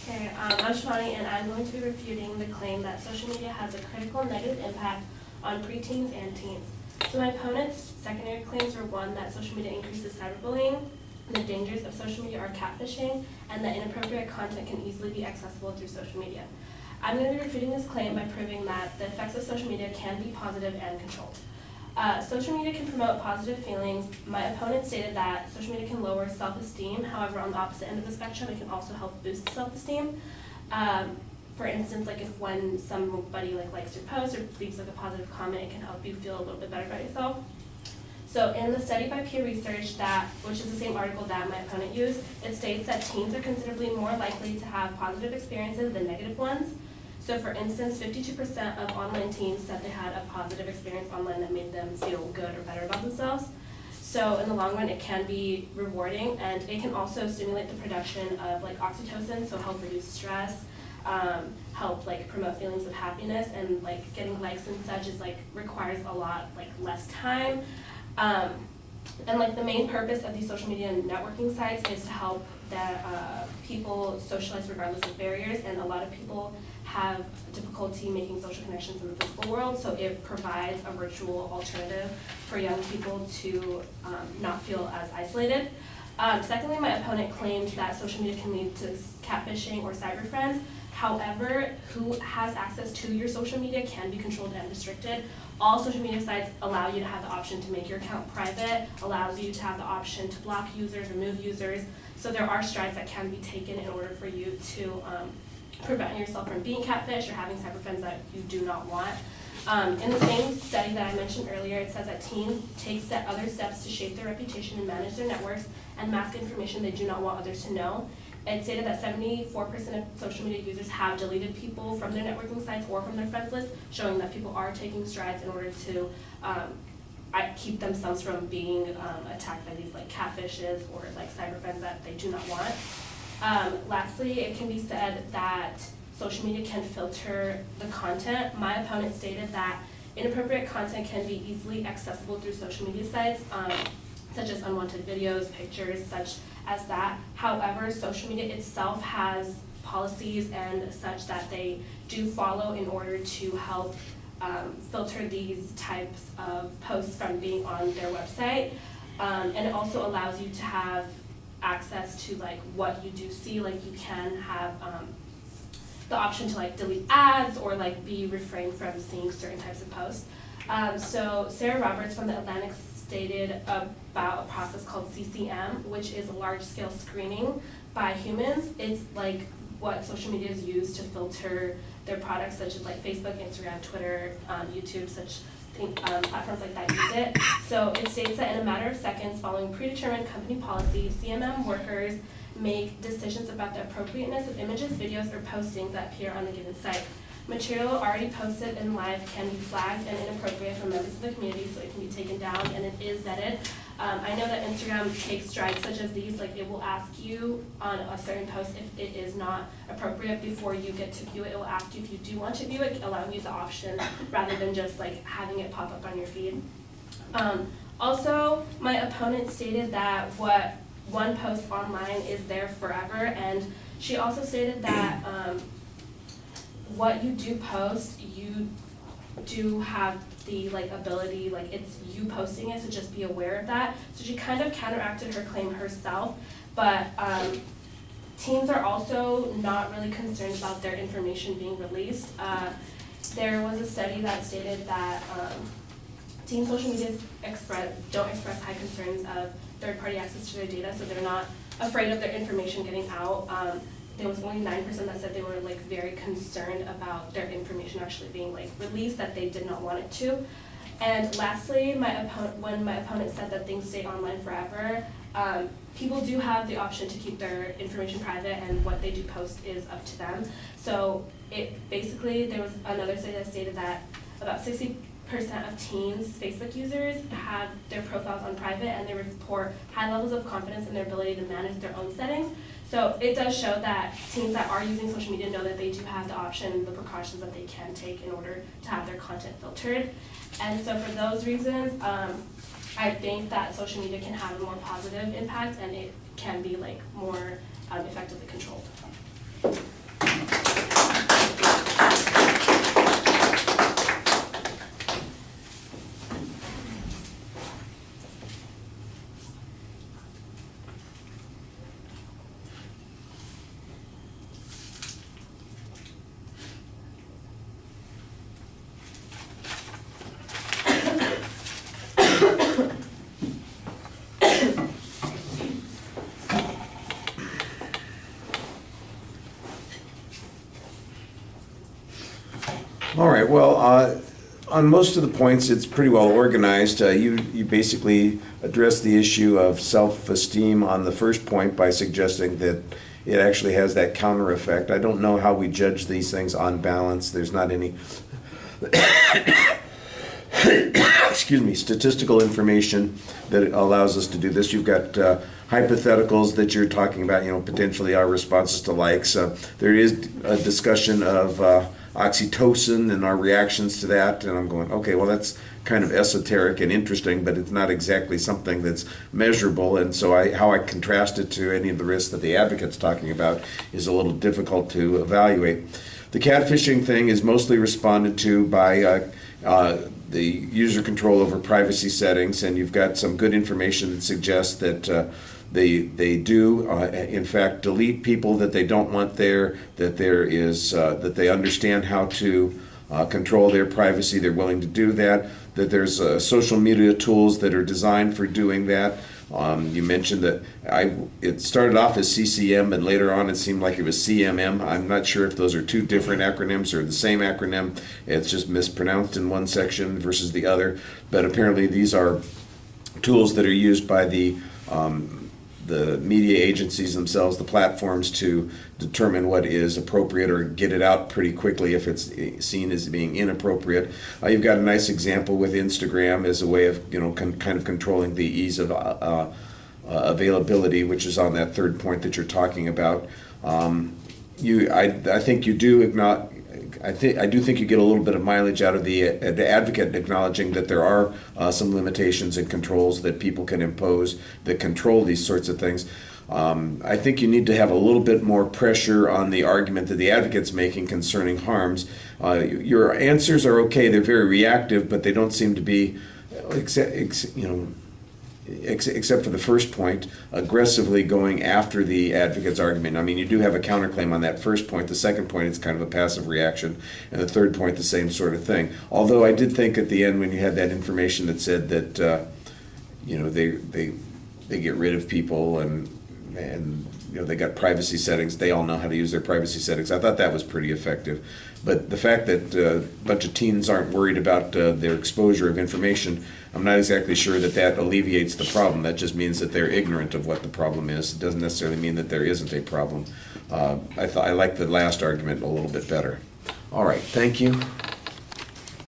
Okay, I'm Shivani, and I'm going to be refuting the claim that social media has a critical negative impact on preteens and teens. So my opponent's secondary claims were one, that social media increases cyberbullying, the dangers of social media are catfishing, and that inappropriate content can easily be accessible through social media. I'm going to be refuting this claim by proving that the effects of social media can be positive and controlled. Social media can promote positive feelings. My opponent stated that social media can lower self-esteem. However, on the opposite end of the spectrum, it can also help boost self-esteem. For instance, like if when somebody likes your post or leaves a positive comment, it can help you feel a little bit better about yourself. So in the study by Pew Research, which is the same article that my opponent used, it states that teens are considerably more likely to have positive experiences than negative ones. So for instance, 52% of online teens said they had a positive experience online that made them feel good or better about themselves. So in the long run, it can be rewarding, and it can also stimulate the production of oxytocin, so help reduce stress, help promote feelings of happiness, and getting likes and such requires a lot less time. And the main purpose of these social media networking sites is to help that people socialize regardless of barriers, and a lot of people have difficulty making social connections in the physical world, so it provides a virtual alternative for young people to not feel as isolated. Secondly, my opponent claimed that social media can lead to catfishing or cyber friends. However, who has access to your social media can be controlled and restricted. All social media sites allow you to have the option to make your account private, allows you to have the option to block users, remove users. So there are strides that can be taken in order for you to prevent yourself from being catfished or having cyber friends that you do not want. In the same study that I mentioned earlier, it says that teens take other steps to shape their reputation and manage their networks and mask information they do not want others to know. It stated that 74% of social media users have deleted people from their networking sites or from their friends list, showing that people are taking strides in order to keep themselves from being attacked by these catfishes or cyber friends that they do not want. Lastly, it can be said that social media can filter the content. My opponent stated that inappropriate content can be easily accessible through social media sites, such as unwanted videos, pictures, such as that. However, social media itself has policies and such that they do follow in order to help filter these types of posts from being on their website. And it also allows you to have access to what you do see. You can have the option to delete ads or be refrained from seeing certain types of posts. So Sarah Roberts from the Atlantic stated about a process called CCM, which is a large-scale screening by humans. It's what social media is used to filter their products, such as Facebook, Instagram, Twitter, YouTube, platforms like that use it. So it states that in a matter of seconds, following predetermined company policy, CMM workers make decisions about the appropriateness of images, videos, or postings that appear on the given site. Material already posted in live can be flagged and inappropriate for members of the community, so it can be taken down, and it is vetted. I know that Instagram takes strides such as these, it will ask you on a certain post if it is not appropriate before you get to view it. It will ask you if you do want to view it, allowing you the option rather than just having it pop up on your feed. Also, my opponent stated that one post online is there forever, and she also stated that what you do post, you do have the ability, it's you posting it, so just be aware of that. So she kind of counteracted her claim herself, but teens are also not really concerned about their information being released. There was a study that stated that teen social media don't express high concerns of third-party access to their data, so they're not afraid of their information getting out. There was only 9% that said they were very concerned about their information actually being released, that they did not want it to. And lastly, when my opponent said that things stay online forever, people do have the option to keep their information private, and what they do post is up to them. So there was another study that stated that about 60% of teens Facebook users have their profiles on private, and they report high levels of confidence in their ability to manage their own settings. So it does show that teens that are using social media know that they do have the option, the precautions that they can take in order to have their content filtered. And so for those reasons, I think that social media can have a more positive impact, and it can be more effectively controlled. All right, well, on most of the points, it's pretty well organized. You basically address the issue of self-esteem on the first point by suggesting that it actually has that counter effect. I don't know how we judge these things on balance. There's not any excuse me, statistical information that allows us to do this. You've got hypotheticals that you're talking about, potentially our responses to likes. There is a discussion of oxytocin and our reactions to that, and I'm going, okay, well, that's kind of esoteric and interesting, but it's not exactly something that's measurable, and so how I contrast it to any of the risks that the advocate's talking about is a little difficult to evaluate. The catfishing thing is mostly responded to by the user control over privacy settings, and you've got some good information that suggests that they do in fact delete people that they don't want there, that that they understand how to control their privacy, they're willing to do that, that there's social media tools that are designed for doing that. You mentioned that it started off as CCM and later on it seemed like it was CMM. I'm not sure if those are two different acronyms or the same acronym. It's just mispronounced in one section versus the other. But apparently these are tools that are used by the media agencies themselves, the platforms, to determine what is appropriate or get it out pretty quickly if it's seen as being inappropriate. You've got a nice example with Instagram as a way of kind of controlling the ease of availability, which is on that third point that you're talking about. I think you do acknowledge. I do think you get a little bit of mileage out of the advocate acknowledging that there are some limitations and controls that people can impose that control these sorts of things. I think you need to have a little bit more pressure on the argument that the advocate's making concerning harms. Your answers are okay; they're very reactive, but they don't seem to be, except for the first point, aggressively going after the advocate's argument. I mean, you do have a counterclaim on that first point. The second point, it's kind of a passive reaction. And the third point, the same sort of thing. Although I did think at the end when you had that information that said that, they get rid of people and they got privacy settings. They all know how to use their privacy settings. I thought that was pretty effective. But the fact that a bunch of teens aren't worried about their exposure of information, I'm not exactly sure that alleviates the problem. That just means that they're ignorant of what the problem is. It doesn't necessarily mean that there isn't a problem. I like the last argument a little bit better. All right, thank you.